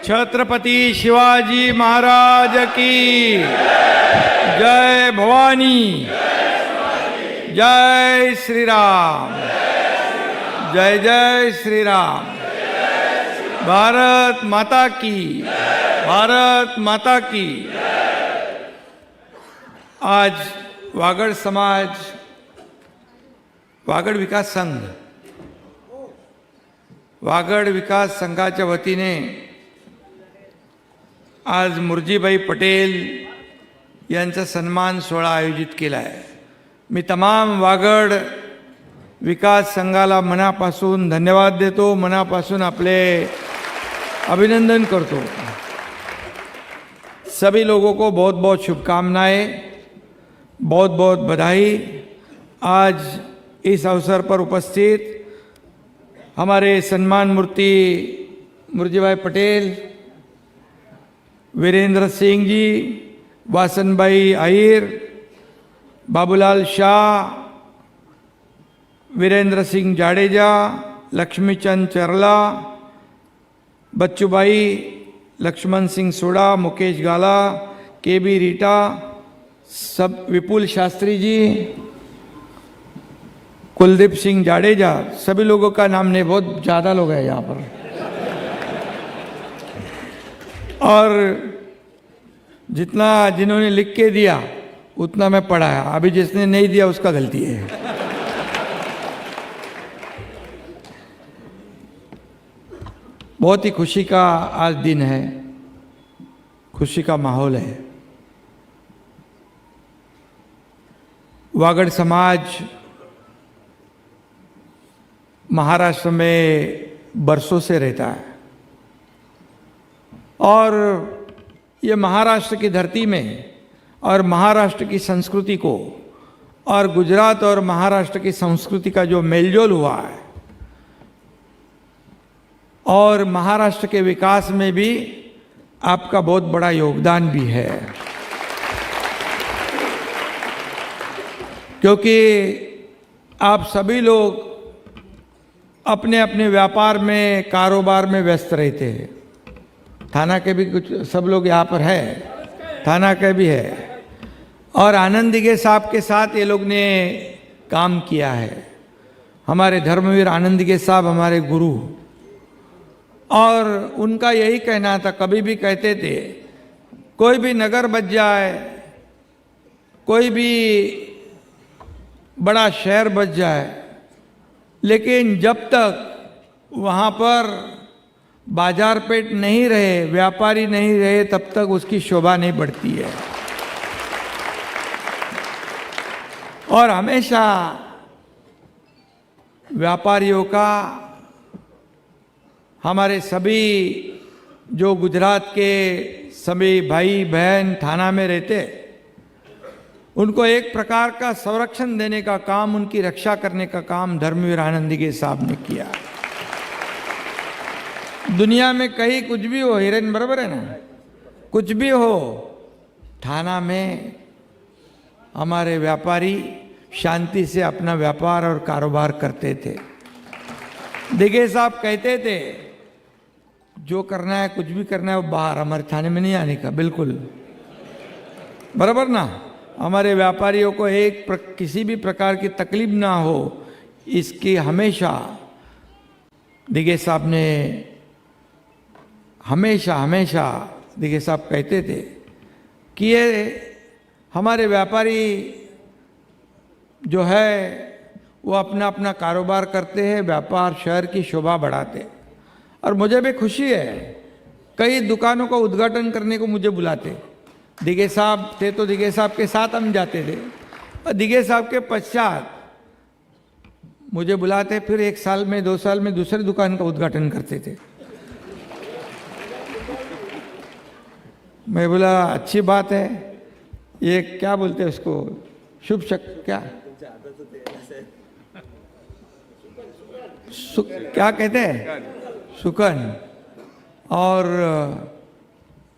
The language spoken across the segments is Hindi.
छत्रपति शिवाजी महाराज की जय। भवानी जय श्री राम। जय जय श्री राम। भारत माता की, भारत माता की। आज वागड़ समाज, वागड़ विकास संघ, वागड़ विकास संघाच्या वतीने आज मुर्जीबाई पटेल यांचा सन्मान सोहळा आयोजित केला आहे। मी तमाम वागड़ विकास संघाला मनापासून धन्यवाद देतो, मनापासून आपले अभिनंदन करतो। सभी लोगों को बहुत बहुत शुभकामनाएं, बहुत बहुत बधाई। आज इस अवसर पर उपस्थित हमारे सम्मान मूर्ति मुर्जीबाई पटेल, वीरेंद्र सिंह जी, वासनभाई आहिर, बाबूलाल शाह, वीरेंद्र सिंह जाडेजा, लक्ष्मीचंद चरला, बच्चूभाई, लक्ष्मण सिंह सोडा, मुकेश गाला, केबी रीटा, सब, विपुल शास्त्री जी, कुलदीप सिंह जाडेजा, सभी लोगों का नाम नहीं, बहुत ज़्यादा लोग हैं यहाँ पर। और जितना जिन्होंने लिख के दिया उतना मैं पढ़ाया, अभी जिसने नहीं दिया उसका गलती है। बहुत ही खुशी का आज दिन है, खुशी का माहौल है। वागड़ समाज महाराष्ट्र में बरसों से रहता है और ये महाराष्ट्र की धरती में और महाराष्ट्र की संस्कृति को और गुजरात और महाराष्ट्र की संस्कृति का जो मेलजोल हुआ है और महाराष्ट्र के विकास में भी आपका बहुत बड़ा योगदान भी है, क्योंकि आप सभी लोग अपने अपने व्यापार में, कारोबार में व्यस्त रहते हैं। थाना के भी कुछ सब लोग यहाँ पर है, थाना के भी है, और आनंद दिघे साहब के साथ ये लोग ने काम किया है। हमारे धर्मवीर आनंद दिघे साहब हमारे गुरु, और उनका यही कहना था, कभी भी कहते थे कोई भी नगर बच जाए, कोई भी बड़ा शहर बच जाए, लेकिन जब तक वहाँ पर बाजार पेट नहीं रहे, व्यापारी नहीं रहे, तब तक उसकी शोभा नहीं बढ़ती है। और हमेशा व्यापारियों का, हमारे सभी जो गुजरात के सभी भाई बहन थाना में रहते, उनको एक प्रकार का संरक्षण देने का काम, उनकी रक्षा करने का काम धर्मवीर आनंद दिघे साहब ने किया। दुनिया में कहीं कुछ भी हो, हिरेन बराबर है ना, कुछ भी हो, थाना में हमारे व्यापारी शांति से अपना व्यापार और कारोबार करते थे। दिघे साहब कहते थे जो करना है, कुछ भी करना है, वो बाहर, हमारे थाने में नहीं आने का, बिल्कुल बराबर ना। हमारे व्यापारियों को किसी भी प्रकार की तकलीफ ना हो, इसकी हमेशा दिघे साहब ने हमेशा दिघे साहब कहते थे कि ये हमारे व्यापारी जो है वो अपना अपना कारोबार करते हैं, व्यापार शहर की शोभा बढ़ाते। और मुझे भी खुशी है, कई दुकानों का उद्घाटन करने को मुझे बुलाते। दिघे साहब थे तो दिघे साहब के साथ हम जाते थे, और दिघे साहब के पश्चात मुझे बुलाते, फिर 1 साल में 2 साल में दूसरी दुकान का उद्घाटन करते थे। मैं बोला अच्छी बात है, ये क्या बोलते हैं उसको, शुभ शक, क्या क्या कहते हैं, सुकन। और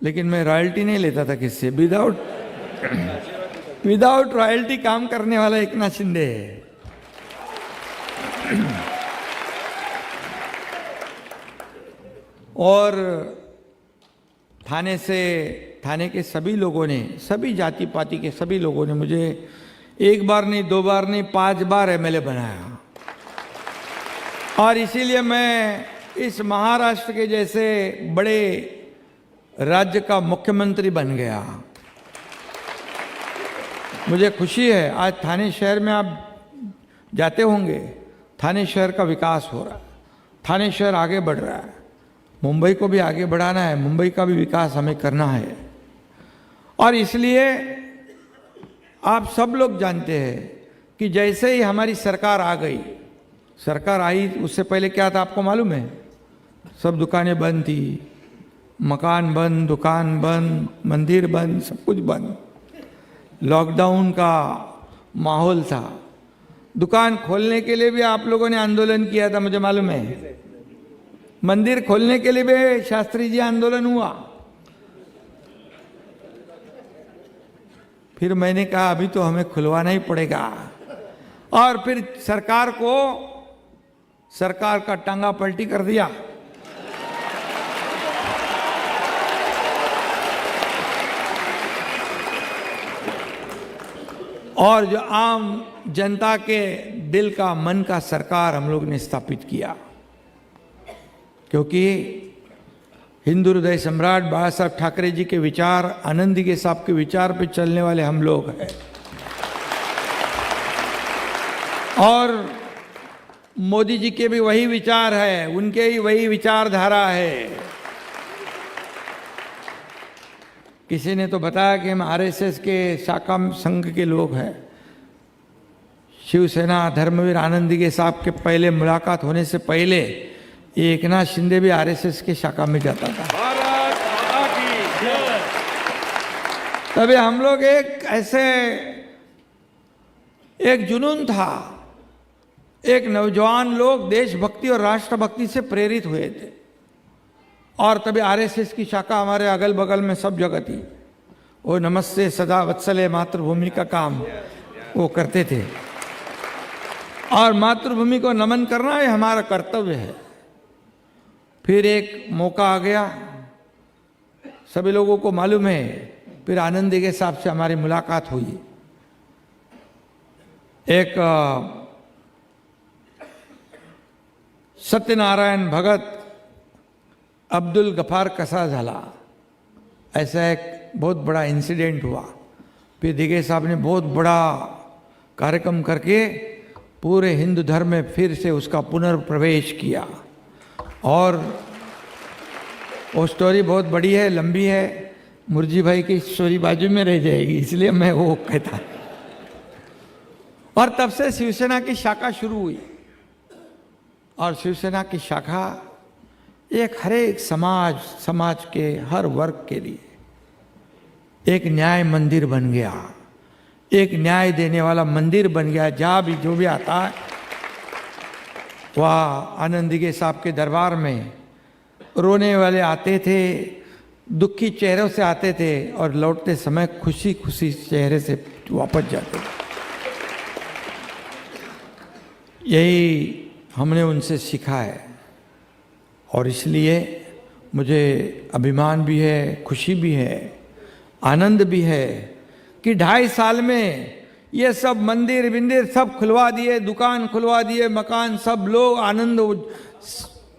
लेकिन मैं रॉयल्टी नहीं लेता था किससे, विदाउट रॉयल्टी काम करने वाला एकनाथ शिंदे है। और थाने के सभी लोगों ने, सभी जाति पाति के सभी लोगों ने मुझे एक बार नहीं, 2 बार नहीं, 5 बार एमएलए बनाया। और इसीलिए मैं इस महाराष्ट्र के जैसे बड़े राज्य का मुख्यमंत्री बन गया। मुझे खुशी है, आज थाने शहर में आप जाते होंगे, थाने शहर का विकास हो रहा है, थाने शहर आगे बढ़ रहा है। मुंबई को भी आगे बढ़ाना है, मुंबई का भी विकास हमें करना है। और इसलिए आप सब लोग जानते हैं कि जैसे ही हमारी सरकार आ गई, सरकार आई उससे पहले क्या था आपको मालूम है? सब दुकानें बंद थी, मकान बंद, दुकान बंद, मंदिर बंद, सब कुछ बंद, लॉकडाउन का माहौल था। दुकान खोलने के लिए भी आप लोगों ने आंदोलन किया था, मुझे मालूम है। मंदिर खोलने के लिए भी शास्त्री जी आंदोलन हुआ। फिर मैंने कहा अभी तो हमें खुलवाना ही पड़ेगा, और फिर सरकार का टांगा पलटी कर दिया। और जो आम जनता के दिल का, मन का सरकार हम लोग ने स्थापित किया, क्योंकि हिंदू हृदय सम्राट बाबा साहब ठाकरे जी के विचार, आनंदी के साहब के विचार पे चलने वाले हम लोग हैं। और मोदी जी के भी वही विचार है, उनके ही वही विचारधारा है। किसी ने तो बताया कि हम आरएसएस के शाखा संघ के लोग हैं। शिवसेना धर्मवीर आनंदी के साहब के पहले मुलाकात होने से पहले एकनाथ शिंदे भी आरएसएस के शाखा में जाता था। तभी हम लोग एक जुनून था, एक नौजवान लोग देशभक्ति और राष्ट्रभक्ति से प्रेरित हुए थे। और तभी आरएसएस की शाखा हमारे अगल बगल में सब जगह थी। वो नमस्ते सदा वत्सले मातृभूमि का काम वो करते थे, और मातृभूमि को नमन करना ये हमारा कर्तव्य है। फिर एक मौका आ गया, सभी लोगों को मालूम है, फिर आनंदी के साहब से हमारी मुलाकात हुई। एक सत्यनारायण भगत अब्दुल गफार कसा झाला, ऐसा एक बहुत बड़ा इंसिडेंट हुआ। फिर दिगे साहब ने बहुत बड़ा कार्यक्रम करके पूरे हिंदू धर्म में फिर से उसका पुनर्प्रवेश किया। और वो स्टोरी बहुत बड़ी है, लंबी है, मुर्जी भाई की स्टोरी बाजू में रह जाएगी, इसलिए मैं वो कहता। और तब से शिवसेना की शाखा शुरू हुई, और शिवसेना की शाखा एक हर एक समाज के हर वर्ग के लिए एक न्याय मंदिर बन गया, एक न्याय देने वाला मंदिर बन गया। जहाँ भी जो भी आता है वह आनंदी के साहब के दरबार में रोने वाले आते थे, दुखी चेहरों से आते थे, और लौटते समय खुशी खुशी चेहरे से वापस जाते थे। यही हमने उनसे सीखा है, और इसलिए मुझे अभिमान भी है, खुशी भी है, आनंद भी है कि 2.5 साल में ये सब मंदिर बिंदिर सब खुलवा दिए, दुकान खुलवा दिए, मकान, सब लोग आनंद,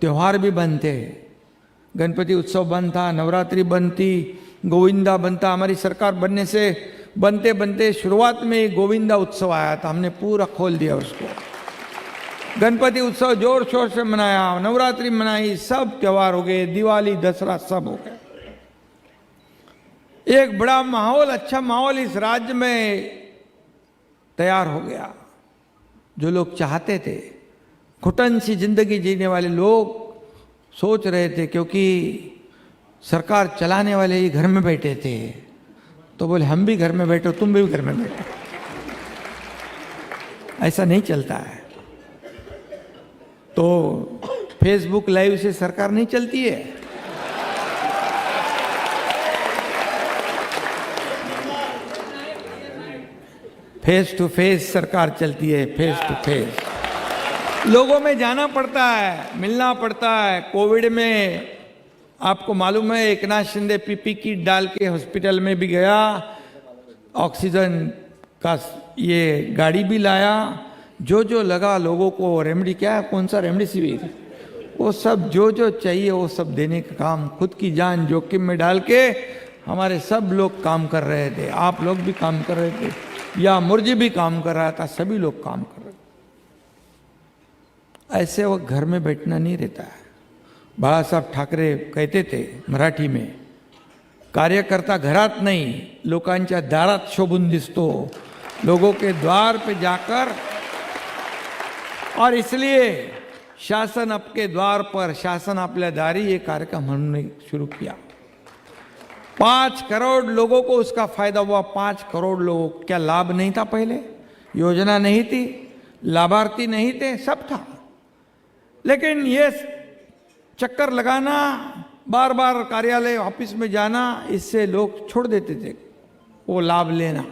त्योहार भी बनते। गणपति उत्सव बंद था, नवरात्रि बंद थी, गोविंदा बनता। हमारी सरकार बनने से बनते बनते शुरुआत में ही गोविंदा उत्सव आया था, हमने पूरा खोल दिया उसको। गणपति उत्सव जोर शोर से मनाया, नवरात्रि मनाई, सब त्योहार हो गए, दिवाली, दसरा सब हो गए। एक बड़ा माहौल, अच्छा माहौल इस राज्य में तैयार हो गया। जो लोग चाहते थे, घुटन सी जिंदगी जीने वाले लोग सोच रहे थे, क्योंकि सरकार चलाने वाले ही घर में बैठे थे, तो बोले हम भी घर में बैठो, तुम भी घर में बैठो। ऐसा नहीं चलता है। तो फेसबुक लाइव से सरकार नहीं चलती है। फेस टू फेस सरकार चलती है, फेस टू फेस। लोगों में जाना पड़ता है, मिलना पड़ता है। कोविड में आपको मालूम है एकनाथ शिंदे पीपी किट डाल के हॉस्पिटल में भी गया, ऑक्सीजन का ये गाड़ी भी लाया, जो जो लगा लोगों को रेमडी, क्या कौन सा रेमडेसिविर, वो सब जो जो चाहिए वो सब देने का काम खुद की जान जोखिम में डाल के हमारे सब लोग काम कर रहे थे। आप लोग भी काम कर रहे थे, या मुर्जी भी काम कर रहा था, सभी लोग काम कर रहे थे। ऐसे वो घर में बैठना नहीं रहता है। बाळा साहब ठाकरे कहते थे मराठी में, कार्यकर्ता घरात नहीं लोकांच्या दारात शोभून दिसतो, लोगों के द्वार पे जाकर। और इसलिए शासन आपके द्वार पर, शासन आपल्या दारी, ये कार्यक्रम हमने शुरू किया। 5 करोड़ लोगों को उसका फायदा हुआ। 5 करोड़ लोगों को क्या लाभ नहीं था? पहले योजना नहीं थी, लाभार्थी नहीं थे, सब था। लेकिन ये चक्कर लगाना, बार बार कार्यालय ऑफिस में जाना, इससे लोग छोड़ देते थे वो लाभ लेना।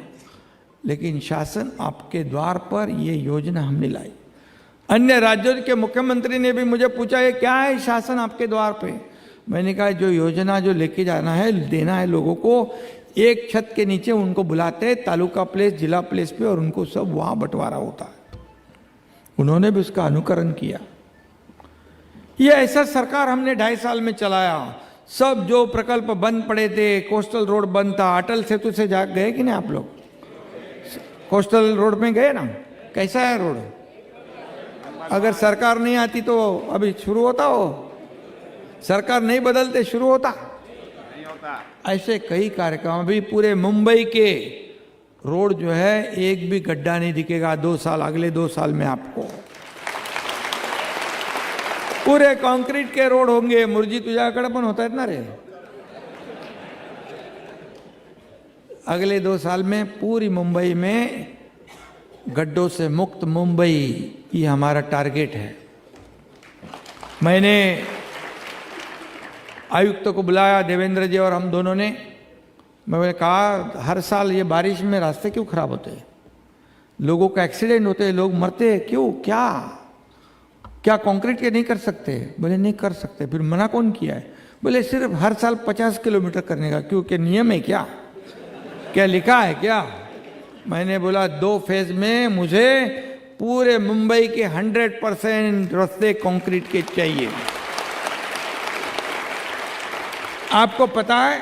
लेकिन शासन आपके द्वार पर ये योजना हमने लाई। अन्य राज्यों के मुख्यमंत्री ने भी मुझे पूछा ये क्या है शासन आपके द्वार पे? मैंने कहा जो योजना जो लेके जाना है, देना है लोगों को, एक छत के नीचे उनको बुलाते हैं तालुका प्लेस, जिला प्लेस पे, और उनको सब वहां बंटवारा होता है। उन्होंने भी उसका अनुकरण किया। ये ऐसा सरकार हमने 2.5 साल में चलाया। सब जो प्रकल्प बंद पड़े थे, कोस्टल रोड बंद था, अटल सेतु से जा गए कि नहीं आप लोग? कोस्टल रोड में गए ना? कैसा है रोड? अगर सरकार नहीं आती तो अभी शुरू होता हो? सरकार नहीं बदलते शुरू होता? नहीं होता। ऐसे कई कार्यक्रम, अभी पूरे मुंबई के रोड जो है एक भी गड्ढा नहीं दिखेगा 2 साल, अगले 2 साल में आपको पूरे कंक्रीट के रोड होंगे। मुर्जी तुझ्याकडे पण होता है ना रे? अगले 2 साल में पूरी मुंबई में गड्ढों से मुक्त मुंबई, ये हमारा टारगेट है। मैंने आयुक्त को बुलाया, देवेंद्र जी और हम दोनों ने। मैंने कहा हर साल ये बारिश में रास्ते क्यों खराब होते हैं, लोगों का एक्सीडेंट होते हैं, लोग मरते हैं, क्यों? क्या कंक्रीट के नहीं कर सकते? बोले नहीं कर सकते। फिर मना कौन किया है? बोले सिर्फ हर साल 50 किलोमीटर करने का। क्यों? क्या नियम है क्या लिखा है क्या? मैंने बोला 2 फेज में मुझे पूरे मुंबई के 100% रास्ते कंक्रीट के चाहिए। आपको पता है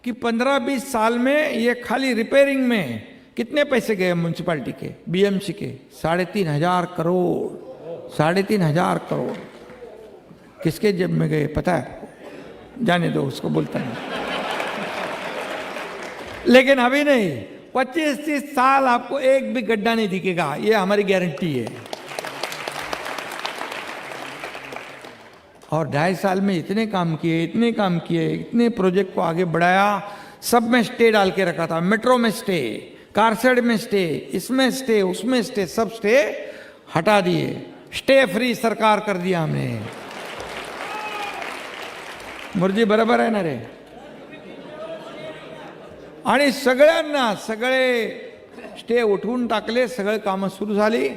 कि 15-20 साल में ये खाली रिपेयरिंग में कितने पैसे गए म्युनिसिपैलिटी के, बीएमसी के? 3,500 करोड़। 3,500 करोड़ किसके जेब में गए पता है? जाने दो, उसको बोलता नहीं। लेकिन अभी नहीं, 25-30 साल आपको एक भी गड्ढा नहीं दिखेगा, ये हमारी गारंटी है। और 2.5 साल में इतने काम किए, इतने प्रोजेक्ट को आगे बढ़ाया। सब में स्टे डाल के रखा था। मेट्रो में स्टे, कारसेड में स्टे, इसमें स्टे, उसमें स्टे, सब स्टे हटा दिए। स्टे फ्री सरकार कर दिया हमने। मुर्जी बरोबर आहे ना रे? आणि सगळ्यांना सगळे स्टे उठवून टाकले, सगळे कामं सुरू झाली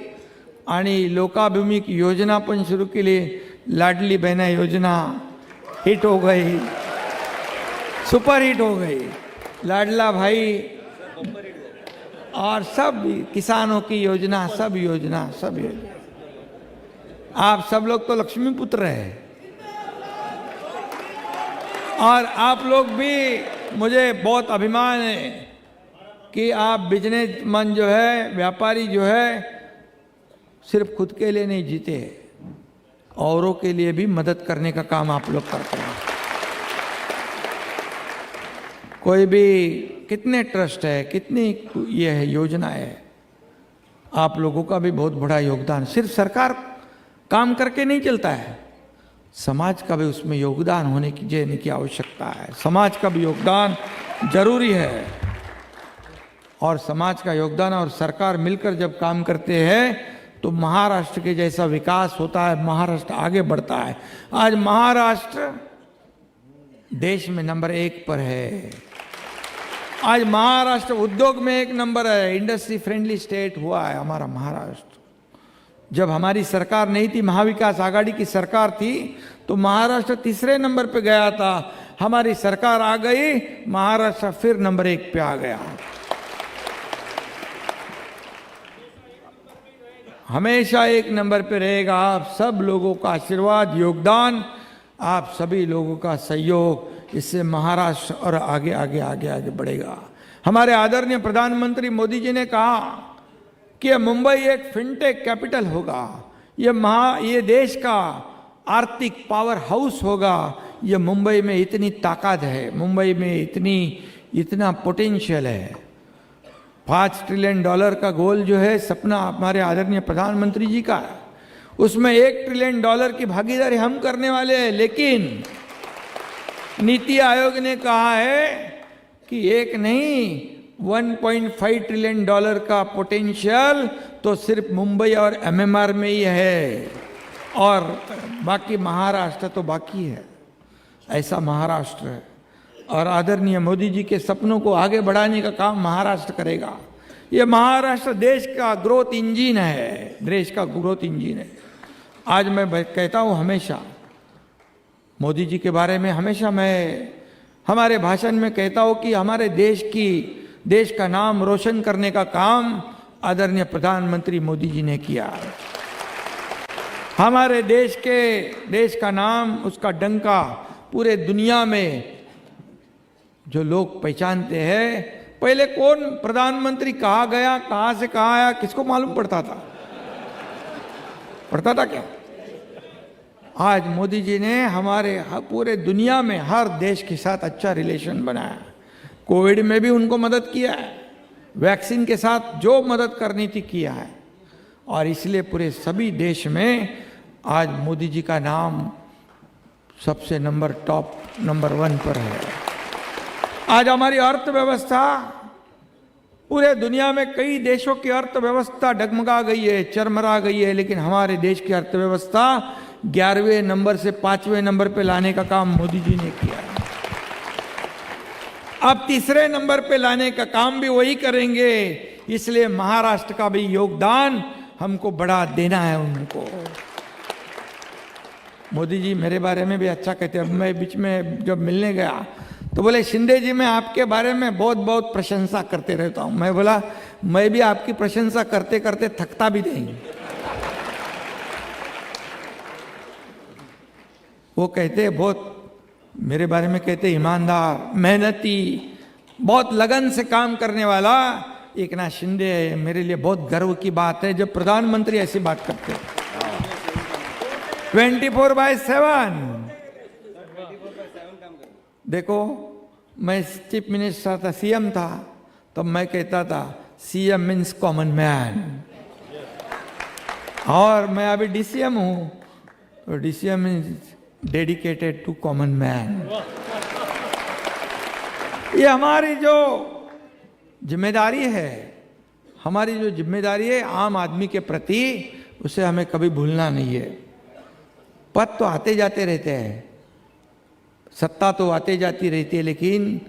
आणि लोकाभिमुख योजना पण सुरू केली। लाडली बहना योजना हिट हो गई, सुपर हिट हो गई। लाडला भाई और सब किसानों की योजना, सब योजना। आप सब लोग तो लक्ष्मी पुत्र हैं, और आप लोग भी, मुझे बहुत अभिमान है कि आप बिजनेसमैन जो है, व्यापारी जो है, सिर्फ खुद के लिए नहीं जीते, औरों के लिए भी मदद करने का काम आप लोग करते हैं। कोई भी कितने ट्रस्ट है, कितनी ये है योजना है, आप लोगों का भी बहुत बड़ा योगदान। सिर्फ सरकार काम करके नहीं चलता है, समाज का भी उसमें योगदान होने की आवश्यकता है। समाज का भी योगदान जरूरी है, और समाज का योगदान और सरकार मिलकर जब काम करते हैं तो महाराष्ट्र के जैसा विकास होता है, महाराष्ट्र आगे बढ़ता है। आज महाराष्ट्र देश में नंबर 1 पर है। आज महाराष्ट्र उद्योग में 1 नंबर है, इंडस्ट्री फ्रेंडली स्टेट हुआ है हमारा महाराष्ट्र। जब हमारी सरकार नहीं थी, महाविकास आघाड़ी की सरकार थी, तो महाराष्ट्र तीसरे नंबर पे गया था। हमारी सरकार आ गई, महाराष्ट्र फिर नंबर 1 पे आ गया। हमेशा 1 नंबर पे रहेगा। आप सब लोगों का आशीर्वाद, योगदान, आप सभी लोगों का सहयोग, इससे महाराष्ट्र और आगे आगे आगे आगे बढ़ेगा। हमारे आदरणीय प्रधानमंत्री मोदी जी ने कहा कि मुंबई एक फिनटेक कैपिटल होगा, ये देश का आर्थिक पावर हाउस होगा। ये मुंबई में इतनी ताकत है, मुंबई में इतना पोटेंशियल है। $5 ट्रिलियन का गोल जो है, सपना हमारे आदरणीय प्रधानमंत्री जी का है, उसमें $1 ट्रिलियन की भागीदारी हम करने वाले हैं। लेकिन नीति आयोग ने कहा है कि एक नहीं, $1.5 ट्रिलियन का पोटेंशियल तो सिर्फ मुंबई और MMR में ही है, और बाकी महाराष्ट्र तो बाकी है। ऐसा महाराष्ट्र है, और आदरणीय मोदी जी के सपनों को आगे बढ़ाने का काम महाराष्ट्र करेगा। ये महाराष्ट्र देश का ग्रोथ इंजन है, देश का ग्रोथ इंजन है। आज मैं कहता हूँ हमेशा मोदी जी के बारे में, हमेशा मैं हमारे भाषण में कहता हूँ कि हमारे देश का नाम रोशन करने का काम आदरणीय प्रधानमंत्री मोदी जी ने किया। हमारे देश का नाम, उसका डंका पूरे दुनिया में जो लोग पहचानते हैं। पहले कौन प्रधानमंत्री कहाँ गया, कहाँ से कहाँ आया, किसको मालूम पड़ता था क्या? आज मोदी जी ने हमारे पूरे दुनिया में हर देश के साथ अच्छा रिलेशन बनाया। कोविड में भी उनको मदद किया है, वैक्सीन के साथ जो मदद करनी थी किया है, और इसलिए पूरे सभी देश में आज मोदी जी का नाम सबसे टॉप नंबर 1 पर है। आज हमारी अर्थव्यवस्था, पूरे दुनिया में कई देशों की अर्थव्यवस्था डगमगा गई है, चरमरा गई है, लेकिन हमारे देश की अर्थव्यवस्था 11वें नंबर से 5वें नंबर पे लाने का काम मोदी जी ने किया। अब तीसरे नंबर पे लाने का काम भी वही करेंगे, इसलिए महाराष्ट्र का भी योगदान हमको बढ़ा देना है उनको। मोदी जी मेरे बारे में भी अच्छा कहते हैं। अब मैं बीच में जब मिलने गया तो बोले, शिंदे जी मैं आपके बारे में बहुत बहुत प्रशंसा करते रहता हूं। मैं बोला, मैं भी आपकी प्रशंसा करते करते थकता भी नहीं। वो कहते बहुत मेरे बारे में कहते, ईमानदार, मेहनती, बहुत लगन से काम करने वाला एकनाथ शिंदे है। मेरे लिए बहुत गर्व की बात है जब प्रधानमंत्री ऐसी बात करते हैं। 24/7 देखो, मैं चीफ मिनिस्टर था, CM था, तब मैं कहता था CM मीन्स कॉमन मैन, और मैं अभी DCM हूं तो DCM means dedicated to common man. ये हमारी जो जिम्मेदारी है, आम आदमी के प्रति, उसे हमें कभी भूलना नहीं है। पद तो आते जाते रहते हैं, सत्ता तो आते जाती रहती है, लेकिन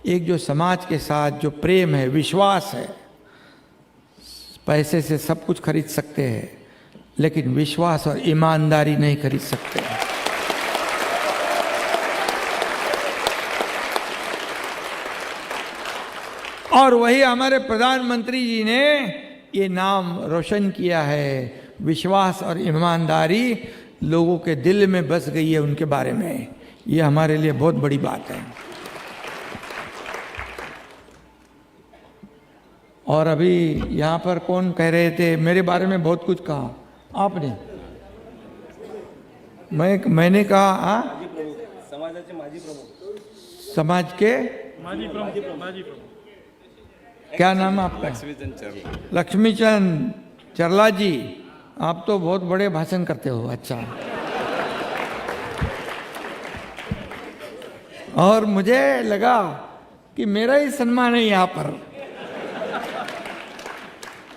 एक जो समाज के साथ जो प्रेम है, विश्वास है, पैसे से सब कुछ खरीद सकते हैं, लेकिन विश्वास और ईमानदारी नहीं खरीद सकते। और वही हमारे प्रधानमंत्री जी ने ये नाम रोशन किया है। विश्वास और ईमानदारी लोगों के दिल में बस गई है उनके बारे में। ये हमारे लिए बहुत बड़ी बात है। और अभी यहाँ पर कौन कह रहे थे, मेरे बारे में बहुत कुछ कहा आपने, मैंने कहा समाज के माजी प्रमुख, क्या नाम है आपका? लक्ष्मीचंद चरला जी, आप तो बहुत बड़े भाषण करते हो। अच्छा, और मुझे लगा कि मेरा ही सम्मान है यहाँ पर,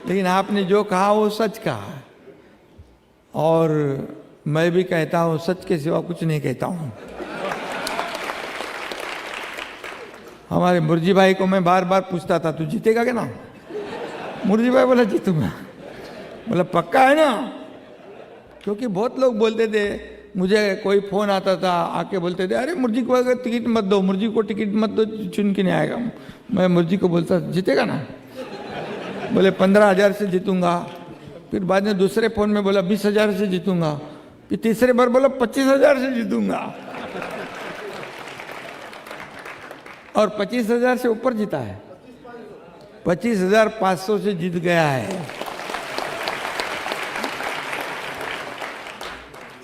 लेकिन आपने जो कहा वो सच कहा, और मैं भी कहता हूँ सच के सिवा कुछ नहीं कहता हूँ। हमारे मुर्जी भाई को मैं बार बार पूछता था, तू जीतेगा क्या ना? मुर्जी भाई बोला जीतूंगा। बोला पक्का है ना? क्योंकि बहुत लोग बोलते थे मुझे कोई फोन आता था, आके बोलते थे अरे मुर्जी को अगर टिकट मत दो, मुर्जी को टिकट मत दो, चुन के नहीं आएगा। मैं मुर्जी को बोलता जीतेगा ना, बोले 15,000 से जीतूंगा। फिर बाद में दूसरे फोन में बोला 20,000 से जीतूंगा। फिर तीसरे बार बोला 25,000 से जीतूंगा, और 25,000 से ऊपर जीता है, 25,500 से जीत गया है।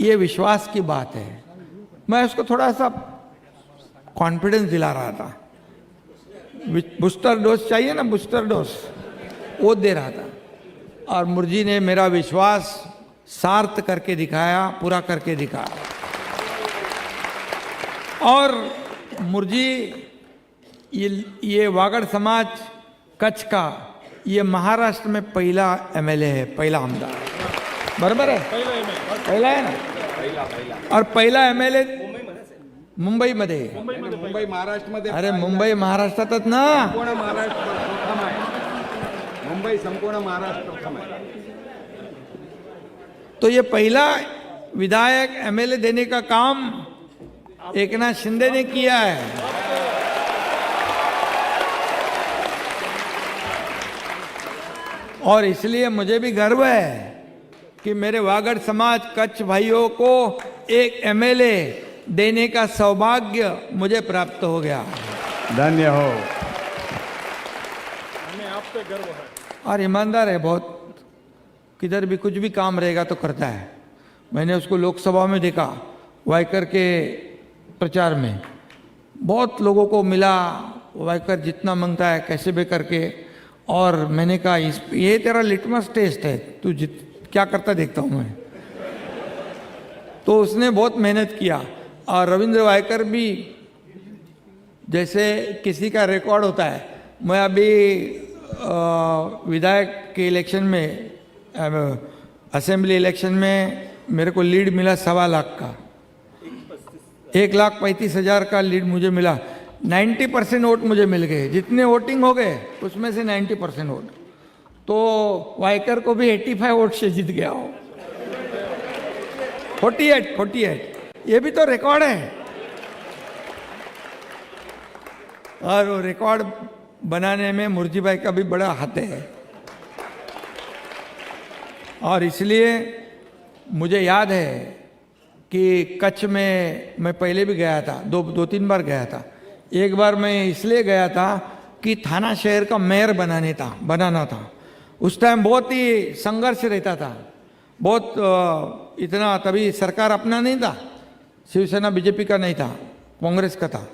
ये विश्वास की बात है। मैं उसको थोड़ा सा कॉन्फिडेंस दिला रहा था। बूस्टर डोज चाहिए ना, बूस्टर डोज, वो दे रहा था। और मुर्जी ने मेरा विश्वास सार्थ करके दिखाया, पूरा करके दिखाया। और मुर्जी ये वागड़ समाज कच्छ का, ये महाराष्ट्र में पहला एमएलए है, पहला आमदार, बराबर है, पहला है ना। और पहला एमएलए मुंबई मध्ये, मुंबई महाराष्ट्र, अरे मुंबई महाराष्ट्रातच ना, संपूर्ण महाराष्ट्र प्रथम आहे। मुंबई संपूर्ण महाराष्ट्र प्रथम आहे। तो ये पहला विधायक एमएलए देने का काम एकनाथ शिंदे ने किया है। और इसलिए मुझे भी गर्व है कि मेरे वागड़ समाज कच्छ भाइयों को एक एमएलए देने का सौभाग्य मुझे प्राप्त हो गया। धन्य हो। हमें आप पे गर्व है। और ईमानदार है बहुत, किधर भी कुछ भी काम रहेगा तो करता है। मैंने उसको लोकसभा में देखा, वाइकर के प्रचार में बहुत लोगों को मिला, वाइकर जितना मांगता है कैसे भी करके। और मैंने कहा ये तेरा लिटमस टेस्ट है, तू क्या करता देखता हूँ मैं। तो उसने बहुत मेहनत किया। और रविंद्र वाइकर भी, जैसे किसी का रिकॉर्ड होता है, मैं अभी विधायक के इलेक्शन में, असेंबली इलेक्शन में मेरे को लीड मिला 1.25 लाख का, 1,35,000 का लीड मुझे मिला। 90% वोट मुझे मिल गए, जितने वोटिंग हो गए उसमें से 90% वोट। तो वाइकर को भी 85 वोट से जीत गया हो, 48, ये भी तो रिकॉर्ड है। और वो रिकॉर्ड बनाने में मुर्जी भाई का भी बड़ा हाथ है। और इसलिए मुझे याद है कि कच्छ में मैं पहले भी गया था, दो तीन बार गया था। एक बार मैं इसलिए गया था कि थाना शहर का मेयर बनाना था। उस टाइम बहुत ही संघर्ष रहता था, बहुत इतना, तभी सरकार अपना नहीं था, शिवसेना बीजेपी का नहीं था, कांग्रेस का था।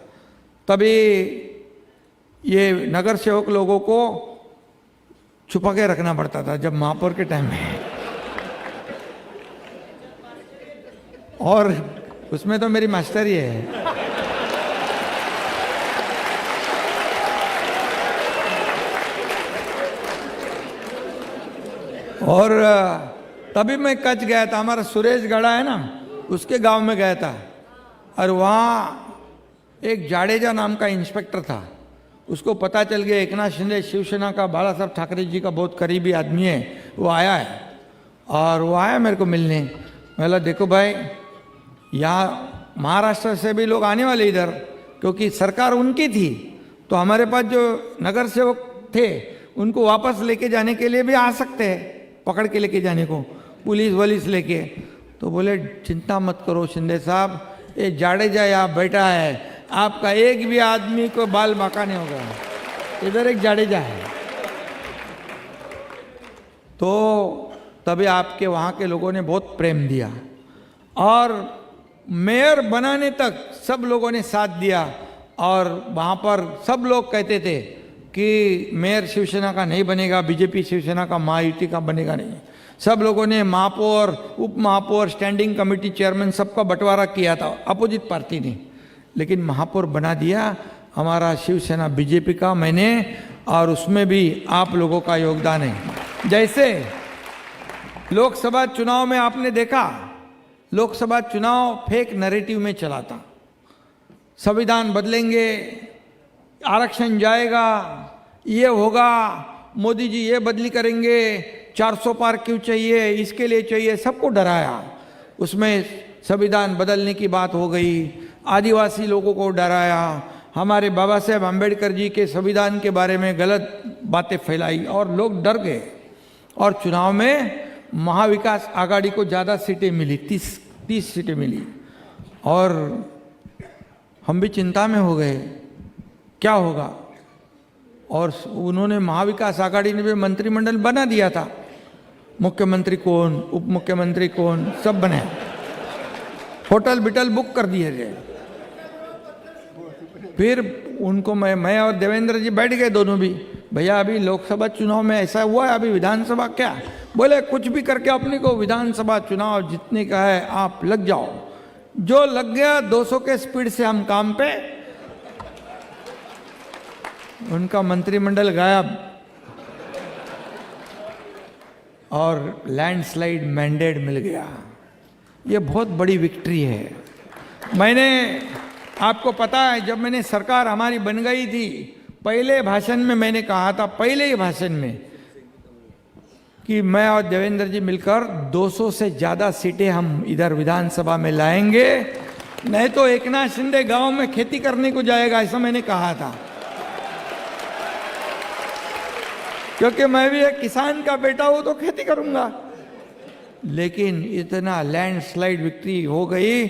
तभी ये नगर सेवक लोगों को छुपा के रखना पड़ता था, जब महापौर के टाइम में। और उसमें तो मेरी मास्टरी है। और तभी मैं कच्छ गया था, हमारा सुरेश गड़ा है ना, उसके गांव में गया था। और वहाँ एक जाडेजा नाम का इंस्पेक्टर था, उसको पता चल गया एकनाथ शिंदे शिवसेना का, बाला साहब ठाकरे जी का बहुत करीबी आदमी है, वो आया है। और वो आया मेरे को मिलने। बोला देखो भाई, यहाँ महाराष्ट्र से भी लोग आने वाले इधर, क्योंकि सरकार उनकी थी, तो हमारे पास जो नगर सेवक थे उनको वापस लेके जाने के लिए भी आ सकते हैं, पकड़ के लेके जाने को, पुलिस वलिस लेके। तो बोले चिंता मत करो शिंदे साहब, ये जाडेजा यहाँ बैठा है, आपका एक भी आदमी को बाल बांका नहीं होगा, इधर एक जाडेजा है। तो तभी आपके वहाँ के लोगों ने बहुत प्रेम दिया, और मेयर बनाने तक सब लोगों ने साथ दिया। और वहाँ पर सब लोग कहते थे कि मेयर शिवसेना का नहीं बनेगा, बीजेपी शिवसेना का महायुति का बनेगा नहीं। सब लोगों ने महापौर, उप महापौर, स्टैंडिंग कमेटी चेयरमैन सबका बंटवारा किया था अपोजिट पार्टी ने, लेकिन महापौर बना दिया हमारा शिवसेना बीजेपी का मैंने, और उसमें भी आप लोगों का योगदान है। जैसे लोकसभा चुनाव में आपने देखा, लोकसभा चुनाव फेक नैरेटिव में चला था, संविधान बदलेंगे, आरक्षण जाएगा, ये होगा, मोदी जी ये बदली करेंगे, 400 पार क्यों चाहिए, इसके लिए चाहिए, सबको डराया। उसमें संविधान बदलने की बात हो गई, आदिवासी लोगों को डराया, हमारे बाबा साहेब अम्बेडकर जी के संविधान के बारे में गलत बातें फैलाई और लोग डर गए। और चुनाव में महाविकास आघाड़ी को ज़्यादा सीटें मिली, 30 सीटें मिली, और हम भी चिंता में हो गए क्या होगा। और उन्होंने महाविकास आघाड़ी ने भी मंत्रिमंडल बना दिया था, मुख्यमंत्री कौन, उप मुख्यमंत्री कौन, सब बने, होटल बिटल बुक कर दिए गए। फिर उनको मैं और देवेंद्र जी बैठ गए दोनों भी, भैया अभी लोकसभा चुनाव में ऐसा हुआ है, अभी विधानसभा क्या, बोले कुछ भी करके अपने को विधानसभा चुनाव जीतने का है, आप लग जाओ। जो लग गया 200 के स्पीड से हम काम पे, उनका मंत्रिमंडल गायब और लैंडस्लाइड मैंडेट मिल गया। ये बहुत बड़ी विक्ट्री है। मैंने, आपको पता है, जब मैंने सरकार हमारी बन गई थी, पहले भाषण में मैंने कहा था, पहले ही भाषण में, कि मैं और देवेंद्र जी मिलकर 200 से ज़्यादा सीटें हम इधर विधानसभा में लाएंगे, नहीं तो एकनाथ शिंदे गांव में खेती करने को जाएगा, ऐसा मैंने कहा था। क्योंकि मैं भी एक किसान का बेटा हूं तो खेती करूंगा। लेकिन इतना लैंडस्लाइड विक्ट्री हो गई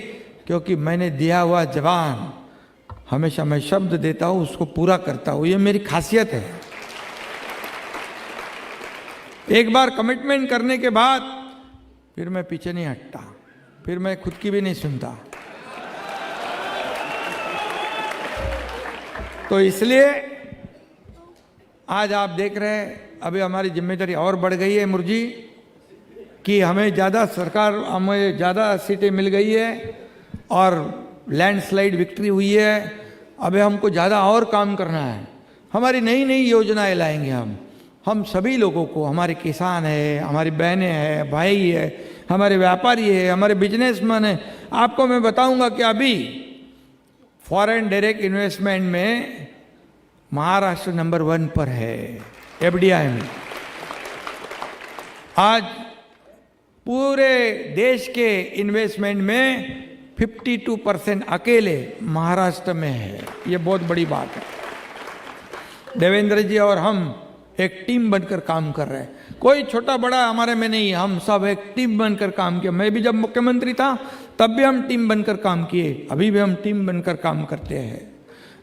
क्योंकि मैंने दिया हुआ जवान, हमेशा मैं शब्द देता हूं उसको पूरा करता हूं, ये मेरी खासियत है। एक बार कमिटमेंट करने के बाद फिर मैं पीछे नहीं हटता, फिर मैं खुद की भी नहीं सुनता। तो इसलिए आज आप देख रहे हैं, अभी हमारी जिम्मेदारी और बढ़ गई है मुरजी, कि हमें ज़्यादा सरकार, हमें ज़्यादा सीटें मिल गई है और लैंडस्लाइड विक्ट्री हुई है। अभी हमको ज़्यादा और काम करना है, हमारी नई नई योजनाएं लाएंगे हम सभी लोगों को, हमारे किसान है, हमारी बहनें हैं, भाई है, हमारे व्यापारी है, हमारे बिजनेसमैन है। आपको मैं बताऊंगा कि अभी फॉरेन डायरेक्ट इन्वेस्टमेंट में महाराष्ट्र नंबर 1 पर है एफडीआई में। आज पूरे देश के इन्वेस्टमेंट में 52% अकेले महाराष्ट्र में है। ये बहुत बड़ी बात है। देवेंद्र जी और हम एक टीम बनकर काम कर रहे हैं, कोई छोटा बड़ा हमारे में नहीं, हम सब एक टीम बनकर काम किया। मैं भी जब मुख्यमंत्री था तब भी हम टीम बनकर काम किए, अभी भी हम टीम बनकर काम करते हैं।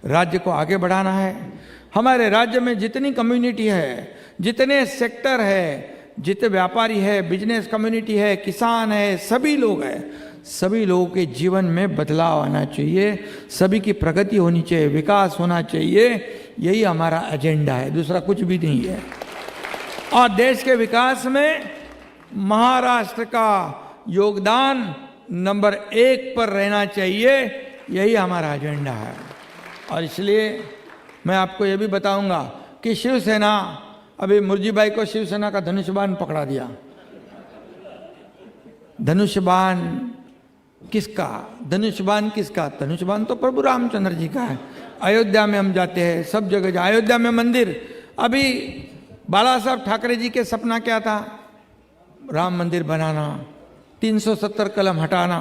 राज्य को आगे बढ़ाना है। हमारे राज्य में जितनी कम्युनिटी है, जितने सेक्टर है, जितने व्यापारी है, बिजनेस कम्युनिटी है, किसान है, सभी लोग हैं, सभी लोगों के जीवन में बदलाव आना चाहिए, सभी की प्रगति होनी चाहिए, विकास होना चाहिए। यही हमारा एजेंडा है, दूसरा कुछ भी नहीं है। और देश के विकास में महाराष्ट्र का योगदान नंबर 1 पर रहना चाहिए, यही हमारा एजेंडा है। और इसलिए मैं आपको ये भी बताऊंगा कि शिवसेना, अभी मुरजी भाई को शिवसेना का धनुष्यबाण पकड़ा दिया। धनुष्यबाण किसका? धनुष्यबाण किसका? धनुष्यबाण तो प्रभु रामचंद्र जी का है। अयोध्या में हम जाते हैं, सब जगह अयोध्या में मंदिर। अभी बाला साहब ठाकरे जी के सपना क्या था? राम मंदिर बनाना, 370 कलम हटाना,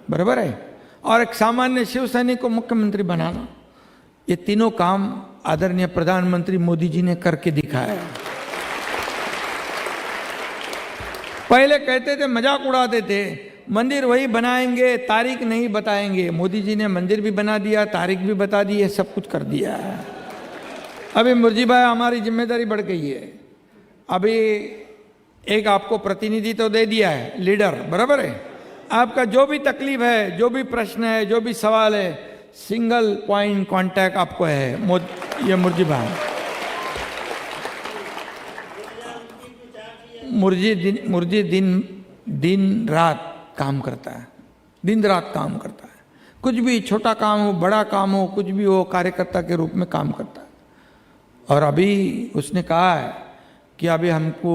बराबर है, और एक सामान्य शिव सैनिक को मुख्यमंत्री बनाना। ये तीनों काम आदरणीय प्रधानमंत्री मोदी जी ने करके दिखाया। पहले कहते थे, मजाक उड़ाते थे, मंदिर वही बनाएंगे, तारीख नहीं बताएंगे। मोदी जी ने मंदिर भी बना दिया, तारीख भी बता दी है, सब कुछ कर दिया है। अभी मुरजी भाई हमारी जिम्मेदारी बढ़ गई है। अभी एक आपको प्रतिनिधि तो दे दिया है, लीडर, बराबर है। आपका जो भी तकलीफ है, जो भी प्रश्न है, जो भी सवाल है, सिंगल पॉइंट कांटेक्ट आपको है, ये मुरजी भाई। मुरजी दिन रात काम करता है, दिन रात काम करता है। कुछ भी छोटा काम हो, बड़ा काम हो, कुछ भी हो, कार्यकर्ता के रूप में काम करता है। और अभी उसने कहा है कि अभी हमको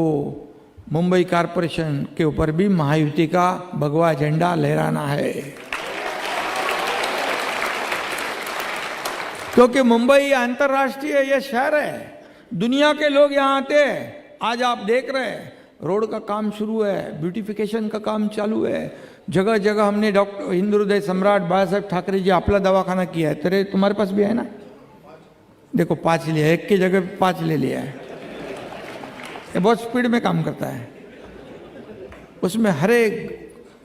मुंबई कॉरपोरेशन के ऊपर भी महायुति का भगवा झंडा लहराना है, क्योंकि मुंबई अंतर्राष्ट्रीय ये शहर है, दुनिया के लोग यहाँ आते हैं। आज आप देख रहे हैं रोड का काम शुरू है, ब्यूटिफिकेशन का काम चालू है, जगह जगह हमने डॉक्टर हिंदू हृदय सम्राट बाला साहेब ठाकरे जी आपला दवाखाना किया है। तेरे तुम्हारे पास भी है ना? देखो 5 लिया, एक की जगह 5 ले लिया है। ये बहुत स्पीड में काम करता है। उसमें हर एक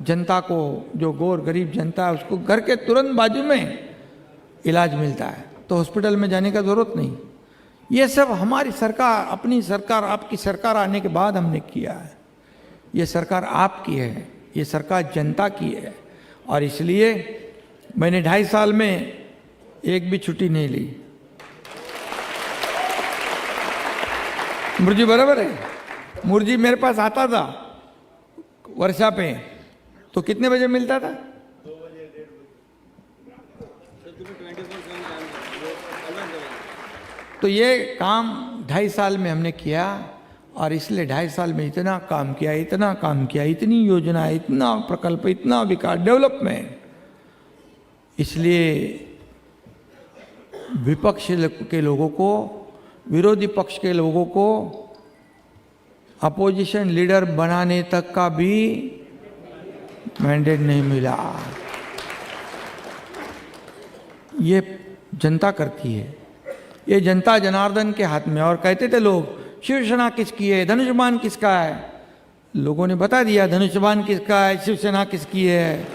जनता को, जो गौर गरीब जनता है, उसको घर के तुरंत बाजू में इलाज मिलता है, तो हॉस्पिटल में जाने का जरूरत नहीं। ये सब हमारी सरकार, अपनी सरकार, आपकी सरकार आने के बाद हमने किया है। ये सरकार आपकी है, ये सरकार जनता की है, और इसलिए मैंने 2.5 साल में एक भी छुट्टी नहीं ली। मुर्जी बराबर है? मुर्जी मेरे पास आता था वर्षा पे, तो कितने बजे मिलता था? तो ये काम 2.5 साल में हमने किया, और इसलिए 2.5 साल में इतना काम किया, इतना काम किया, इतनी योजना, इतना प्रकल्प, इतना विकास, डेवलपमेंट। इसलिए विपक्ष के लोगों को, विरोधी पक्ष के लोगों को अपोजिशन लीडर बनाने तक का भी मैंडेट नहीं मिला। ये जनता करती है, ये जनता जनार्दन के हाथ में। और कहते थे लोग, शिवसेना किसकी है, धनुष्यबाण किसका है? लोगों ने बता दिया धनुष्यबाण किसका है, शिवसेना किसकी है।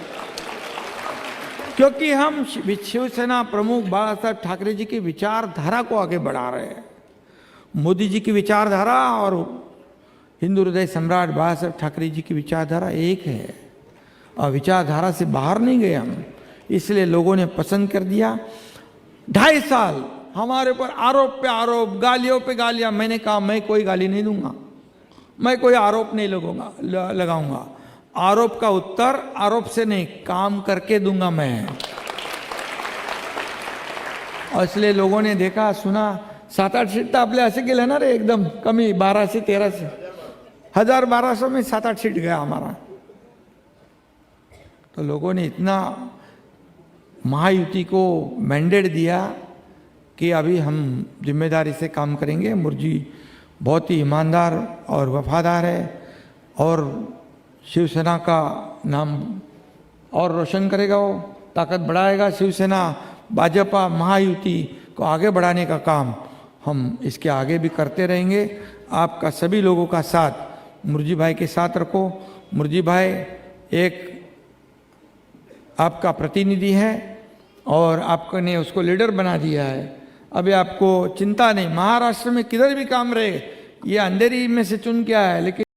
क्योंकि हम शिवसेना प्रमुख बाला साहेब ठाकरे जी की विचारधारा को आगे बढ़ा रहे हैं। मोदी जी की विचारधारा और हिंदू हृदय सम्राट बाला साहेब ठाकरे जी की विचारधारा एक है, और विचारधारा से बाहर नहीं गए हम। इसलिए लोगों ने पसंद कर दिया। 2.5 साल हमारे ऊपर आरोप पे आरोप, गालियों पे गालियां। मैंने कहा मैं कोई गाली नहीं दूंगा, मैं कोई आरोप नहीं लगाऊंगा। आरोप का उत्तर आरोप से नहीं, काम करके दूंगा मैं। और इसलिए लोगों ने देखा, सुना, 7-8 सीट तो आपले असे केलं ना रे, एकदम कमी, 1200-1300, 1000-1200 में 7-8 सीट गया हमारा। तो लोगों ने इतना महायुति को मैंडेट दिया कि अभी हम जिम्मेदारी से काम करेंगे। मुर्जी बहुत ही ईमानदार और वफादार है, और शिवसेना का नाम और रोशन करेगा, वो ताकत बढ़ाएगा। शिवसेना भाजपा महायुति को आगे बढ़ाने का काम हम इसके आगे भी करते रहेंगे। आपका सभी लोगों का साथ मुर्जी भाई के साथ रखो। मुर्जी भाई एक आपका प्रतिनिधि है, और आपने उसको लीडर बना दिया है। अभी आपको चिंता नहीं, महाराष्ट्र में किधर भी काम रहे, ये अंधेरी में से चुन के आया है, लेकिन